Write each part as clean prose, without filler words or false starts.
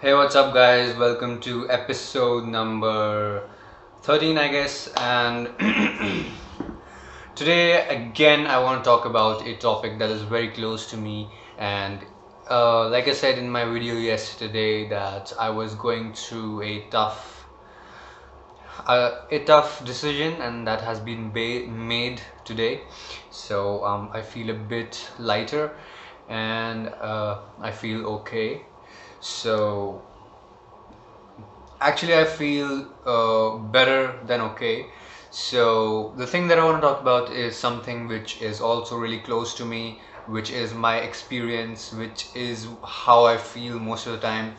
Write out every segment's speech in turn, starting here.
Hey, what's up, guys? Welcome to episode number 13, I guess. And today, again, I want to talk about a topic that is very close to me. And like I said in my video yesterday, that I was going through a tough decision, and that has been made today. So I feel a bit lighter, and I feel okay. So actually, I feel better than okay. So the thing that I want to talk about is something which is also really close to me, which is my experience, which is how I feel most of the time.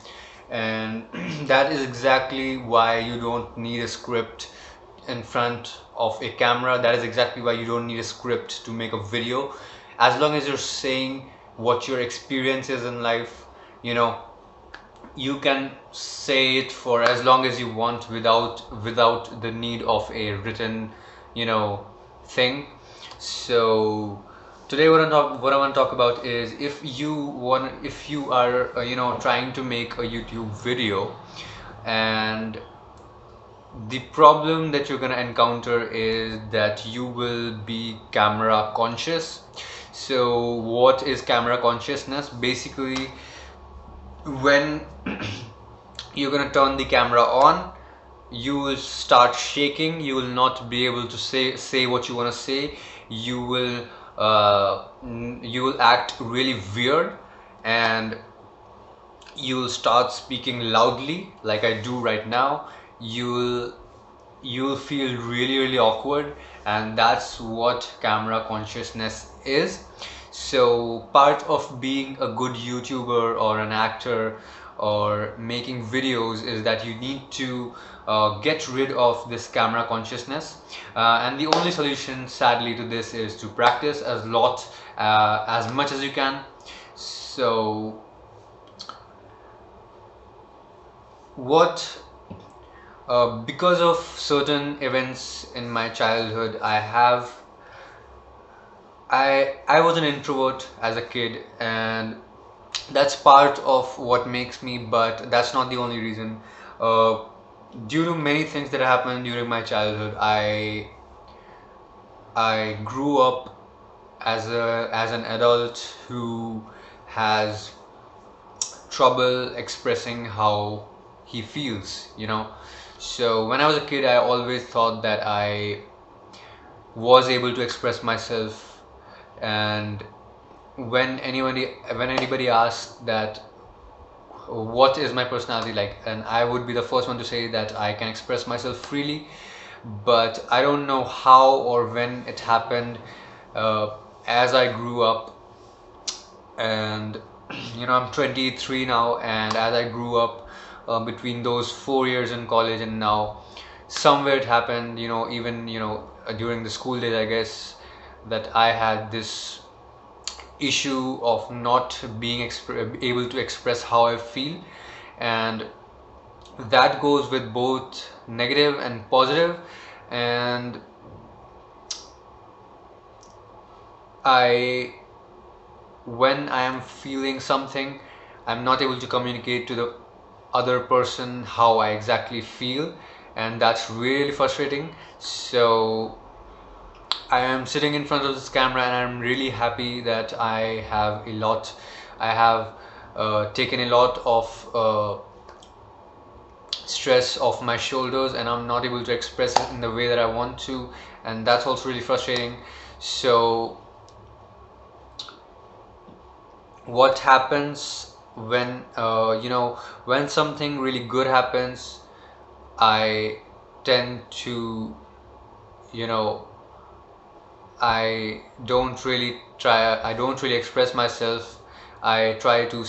And that is exactly why you don't need a script in front of a camera. That is exactly why you don't need a script to make a video. As long as you're saying what your experience is in life, you know, you can say it for as long as you want without the need of a written, thing. So today what I want to talk about is if you are trying to make a YouTube video, and the problem that you're going to encounter is that you will be camera conscious. So what is camera consciousness? Basically, when you're gonna turn the camera on, you will start shaking. You will not be able to say what you want to say. You will you will act really weird, and you will start speaking loudly like I do right now. You'll feel really awkward, and that's what camera consciousness is. So part of being a good YouTuber or an actor or making videos is that you need to get rid of this camera consciousness, and the only solution sadly to this is to practice as much as you can. So what because of certain events in my childhood, I was an introvert as a kid, and that's part of what makes me, but that's not the only reason. Uh, Due to many things that happened during my childhood, I grew up as an adult who has trouble expressing how he feels. So when I was a kid, I always thought that I was able to express myself, and when anybody asked that what is my personality like, and I would be the first one to say that I can express myself freely, but I don't know how or when it happened. As I grew up, and I'm 23 now, and as I grew up, between those 4 years in college and now, somewhere it happened, even during the school days, I guess, that I had this issue of not being able to express how I feel. And that goes with both negative and positive. And I when I am feeling something, I'm not able to communicate to the other person how I exactly feel, and that's really frustrating. So I am sitting in front of this camera, and I'm really happy that I have taken a lot of stress off my shoulders, and I'm not able to express it in the way that I want to, and that's also really frustrating. So what happens when something really good happens, I tend to, you know I don't really express myself. I try to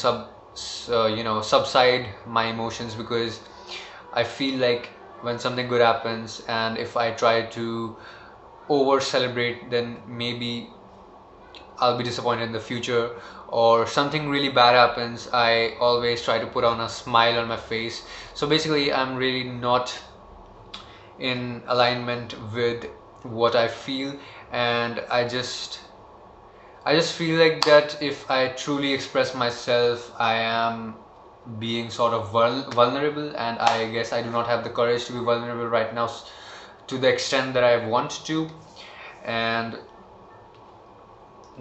subside my emotions, because I feel like when something good happens, and if I try to over celebrate, then maybe I'll be disappointed in the future. Or something really bad happens, I always try to put on a smile on my face. So basically, I'm really not in alignment with what I feel, and I just feel like that if I truly express myself, I am being sort of vulnerable, and I guess I do not have the courage to be vulnerable right now to the extent that I want to. And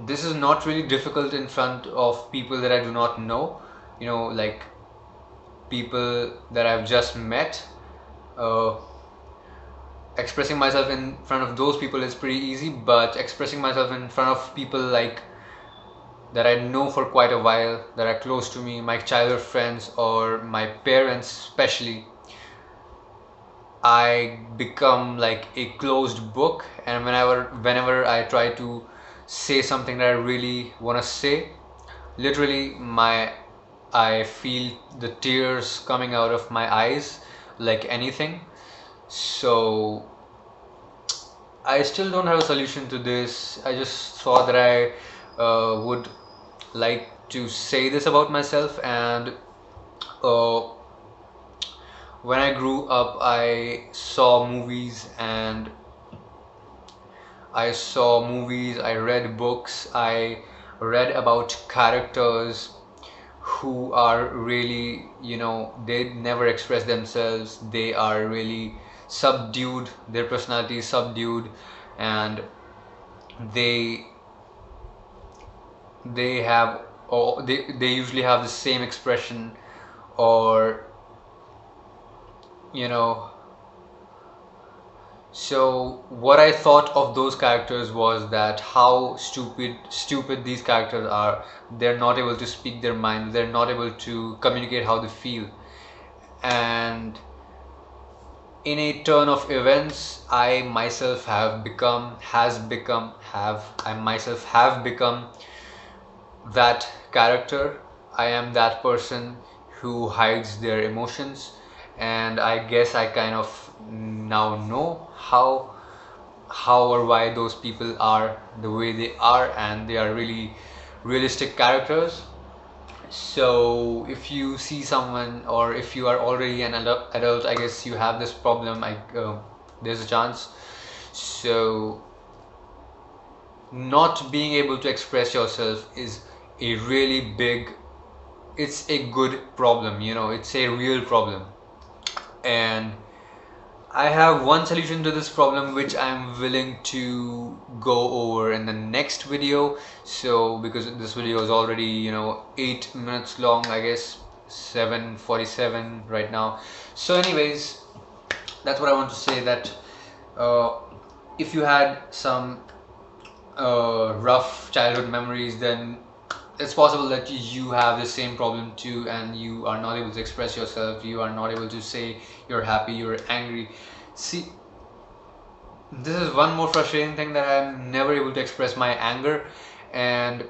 this is not really difficult in front of people that I do not know, you know, like people that I've just met. uh, Expressing myself in front of those people is pretty easy, but expressing myself in front of people like that I know for quite a while, that are close to me, my childhood friends or my parents especially, I become like a closed book. And whenever I try to say something that I really want to say, literally I feel the tears coming out of my eyes like anything. So I still don't have a solution to this. I just thought that I would like to say this about myself. And uh, when I grew up, I saw movies, I read books, I read about characters who are really, you know, they never express themselves, they are really subdued, their personality is subdued, and they they have, or they usually have the same expression, or you know. So what I thought of those characters was that how stupid these characters are. They're not able to speak their mind, they're not able to communicate how they feel. And in a turn of events, I myself have become has become have I myself have become that character. I am that person who hides their emotions, and I guess I kind of now know how or why those people are the way they are, and they are really realistic characters. So if you see someone, or if you are already an adult, I guess you have this problem. There's a chance. So not being able to express yourself is a really big, it's a good problem, you know, it's a real problem. And I have one solution to this problem which I'm willing to go over in the next video. So because this video is already, you know, 8 minutes long, I guess 7:47 right now. So anyways, that's what I want to say, that uh, if you had some rough childhood memories, then it's possible that you have the same problem too, and you are not able to express yourself, you are not able to say you're happy, you're angry. See, this is one more frustrating thing, that I'm never able to express my anger. And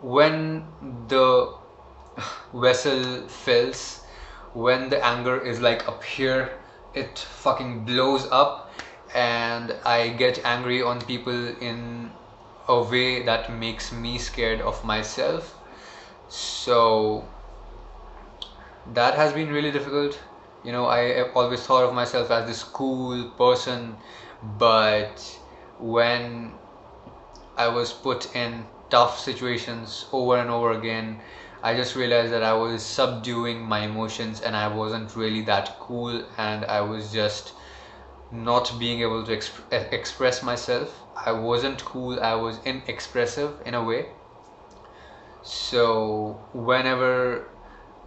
when the vessel fills, when the anger is like up here, it fucking blows up, and I get angry on people in a way that makes me scared of myself. So that has been really difficult. You know, I always thought of myself as this cool person, but when I was put in tough situations over and over again, I just realized that I was subduing my emotions, and I wasn't really that cool, and I was just not being able to express myself. I wasn't cool, I was inexpressive in a way. So whenever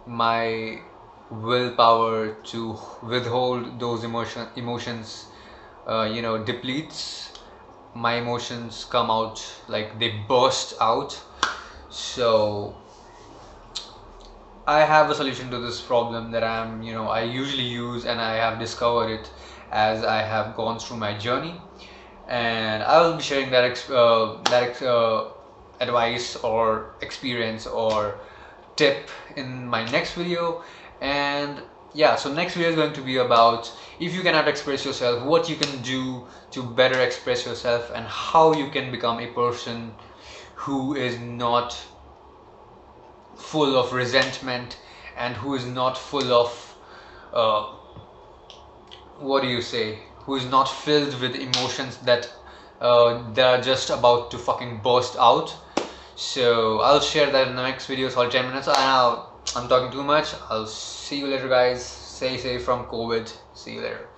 my willpower to withhold those emotions you know, depletes, my emotions come out, like they burst out. So I have a solution to this problem that I usually use, and I have discovered it as I have gone through my journey. And I will be sharing that advice or experience or tip in my next video. And yeah, so next video is going to be about, if you cannot express yourself, what you can do to better express yourself, and how you can become a person who is not full of resentment, and who is not full of uh, what do you say, who is not filled with emotions that are just about to fucking burst out. So I'll share that in the next video. It's all 10 minutes, and I'm talking too much. I'll see you later, guys. Stay safe from COVID. See you later.